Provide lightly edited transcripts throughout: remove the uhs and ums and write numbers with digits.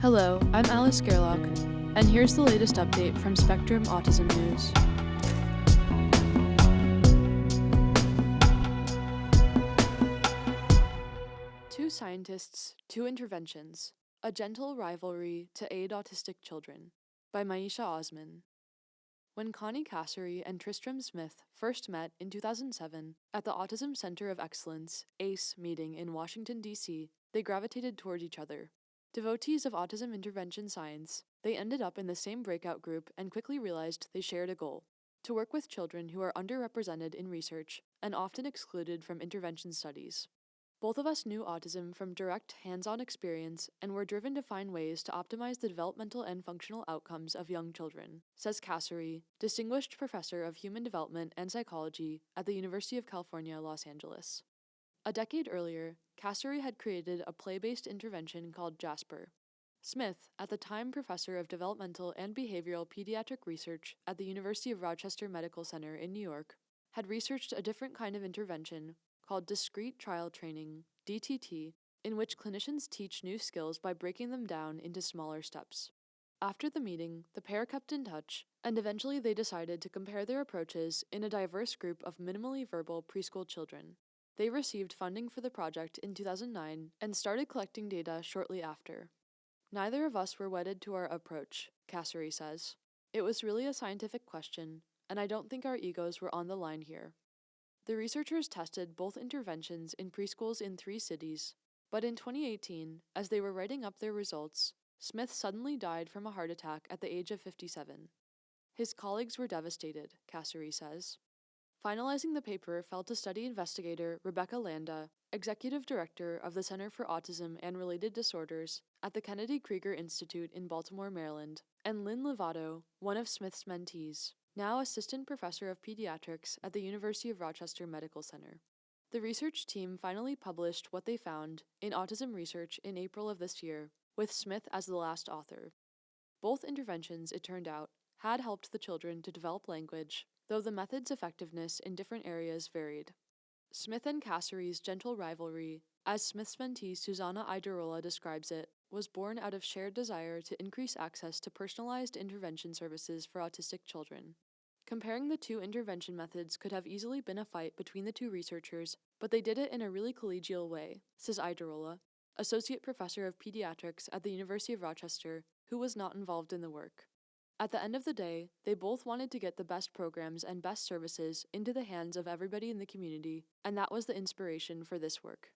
Hello, I'm Alice Gerlach, and here's the latest update from Spectrum Autism News. Two Scientists, Two Interventions, A Gentle Rivalry to Aid Autistic Children, by Maisha Osman. When Connie Cassery and Tristram Smith first met in 2007 at the Autism Center of Excellence, ACE, meeting in Washington, D.C., they gravitated toward each other. Devotees of autism intervention science, they ended up in the same breakout group and quickly realized they shared a goal: to work with children who are underrepresented in research and often excluded from intervention studies. Both of us knew autism from direct hands-on experience and were driven to find ways to optimize the developmental and functional outcomes of young children, says Cassery, Distinguished Professor of Human Development and Psychology at the University of California, Los Angeles. A decade earlier, Cassery had created a play-based intervention called Jasper. Smith, at the time professor of developmental and behavioral pediatric research at the University of Rochester Medical Center in New York, had researched a different kind of intervention called Discrete Trial Training, DTT, in which clinicians teach new skills by breaking them down into smaller steps. After the meeting, the pair kept in touch, and eventually they decided to compare their approaches in a diverse group of minimally verbal preschool children. They received funding for the project in 2009 and started collecting data shortly after. Neither of us were wedded to our approach, Cassery says. It was really a scientific question, and I don't think our egos were on the line here. The researchers tested both interventions in preschools in 3 cities, but in 2018, as they were writing up their results, Smith suddenly died from a heart attack at the age of 57. His colleagues were devastated, Cassery says. Finalizing the paper fell to study investigator Rebecca Landa, executive director of the Center for Autism and Related Disorders at the Kennedy Krieger Institute in Baltimore, Maryland, and Lynn Lovato, one of Smith's mentees, now assistant professor of pediatrics at the University of Rochester Medical Center. The research team finally published what they found in Autism Research in April of this year, with Smith as the last author. Both interventions, it turned out, had helped the children to develop language, though the method's effectiveness in different areas varied. Smith and Cassery's gentle rivalry, as Smith's mentee Susanna Idarola describes it, was born out of shared desire to increase access to personalized intervention services for autistic children. Comparing the two intervention methods could have easily been a fight between the two researchers, but they did it in a really collegial way, says Idarola, associate professor of pediatrics at the University of Rochester, who was not involved in the work. At the end of the day, they both wanted to get the best programs and best services into the hands of everybody in the community, and that was the inspiration for this work.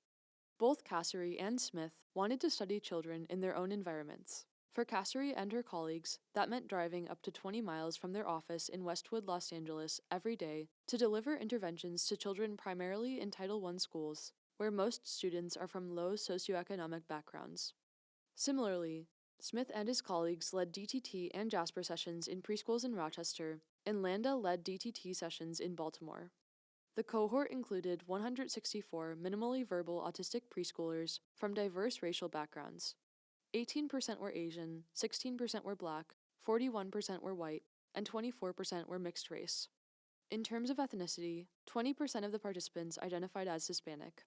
Both Cassery and Smith wanted to study children in their own environments. For Cassery and her colleagues, that meant driving up to 20 miles from their office in Westwood, Los Angeles, every day to deliver interventions to children primarily in Title I schools, where most students are from low socioeconomic backgrounds. Similarly, Smith and his colleagues led DTT and Jasper sessions in preschools in Rochester, and Landa led DTT sessions in Baltimore. The cohort included 164 minimally verbal autistic preschoolers from diverse racial backgrounds. 18% were Asian, 16% were Black, 41% were white, and 24% were mixed race. In terms of ethnicity, 20% of the participants identified as Hispanic.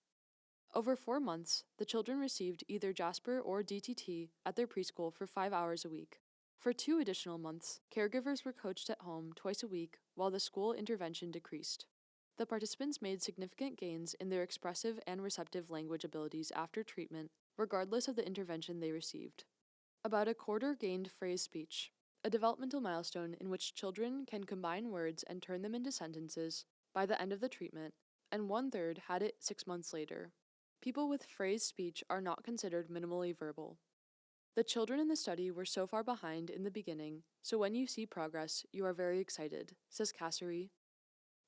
Over 4 months, the children received either Jasper or DTT at their preschool for 5 hours a week. For 2 additional months, caregivers were coached at home twice a week while the school intervention decreased. The participants made significant gains in their expressive and receptive language abilities after treatment, regardless of the intervention they received. About a quarter gained phrase speech, a developmental milestone in which children can combine words and turn them into sentences by the end of the treatment, and 1/3 had it 6 months later. People with phrase speech are not considered minimally verbal. The children in the study were so far behind in the beginning, so when you see progress, you are very excited, says Cassery.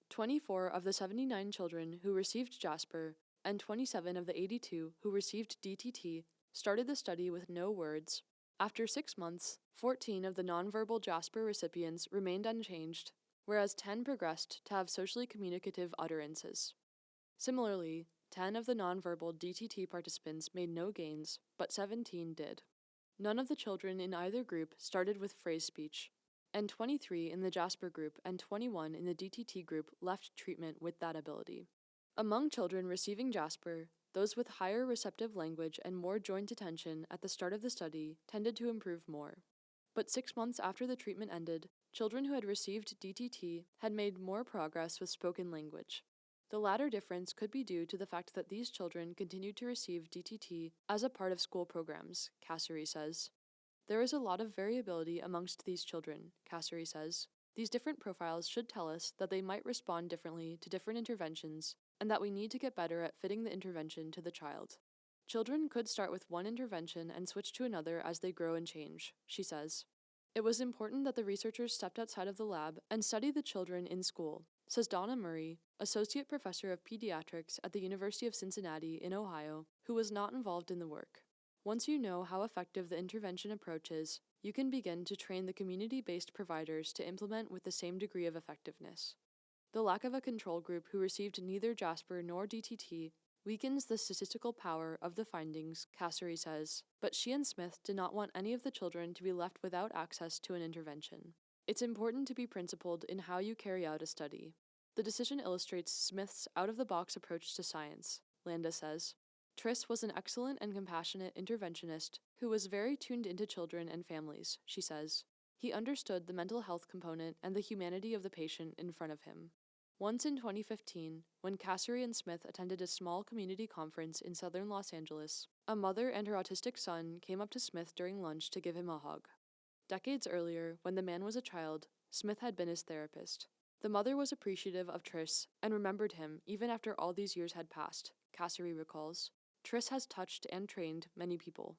24 of the 79 children who received Jasper and 27 of the 82 who received DTT started the study with no words. After 6 months, 14 of the nonverbal Jasper recipients remained unchanged, whereas 10 progressed to have socially communicative utterances. Similarly, 10 of the nonverbal DTT participants made no gains, but 17 did. None of the children in either group started with phrase speech, and 23 in the Jasper group and 21 in the DTT group left treatment with that ability. Among children receiving Jasper, Those with higher receptive language and more joint attention at the start of the study tended to improve more. But 6 months after the treatment ended, children who had received DTT had made more progress with spoken language. The latter difference could be due to the fact that these children continued to receive DTT as a part of school programs, Kassery says. There is a lot of variability amongst these children, Kassery says. These different profiles should tell us that they might respond differently to different interventions and that we need to get better at fitting the intervention to the child. Children could start with one intervention and switch to another as they grow and change, she says. It was important that the researchers stepped outside of the lab and studied the children in school, says Donna Murray, Associate Professor of Pediatrics at the University of Cincinnati in Ohio, who was not involved in the work. Once you know how effective the intervention approach is, you can begin to train the community-based providers to implement with the same degree of effectiveness. The lack of a control group who received neither Jasper nor DTT weakens the statistical power of the findings, Kassery says, but she and Smith did not want any of the children to be left without access to an intervention. It's important to be principled in how you carry out a study. The decision illustrates Smith's out-of-the-box approach to science, Landa says. Tris was an excellent and compassionate interventionist who was very tuned into children and families, she says. He understood the mental health component and the humanity of the patient in front of him. Once in 2015, when Kassery and Smith attended a small community conference in southern Los Angeles, a mother and her autistic son came up to Smith during lunch to give him a hug. Decades earlier, when the man was a child, Smith had been his therapist. The mother was appreciative of Tris and remembered him even after all these years had passed, Kassery recalls. Tris has touched and trained many people.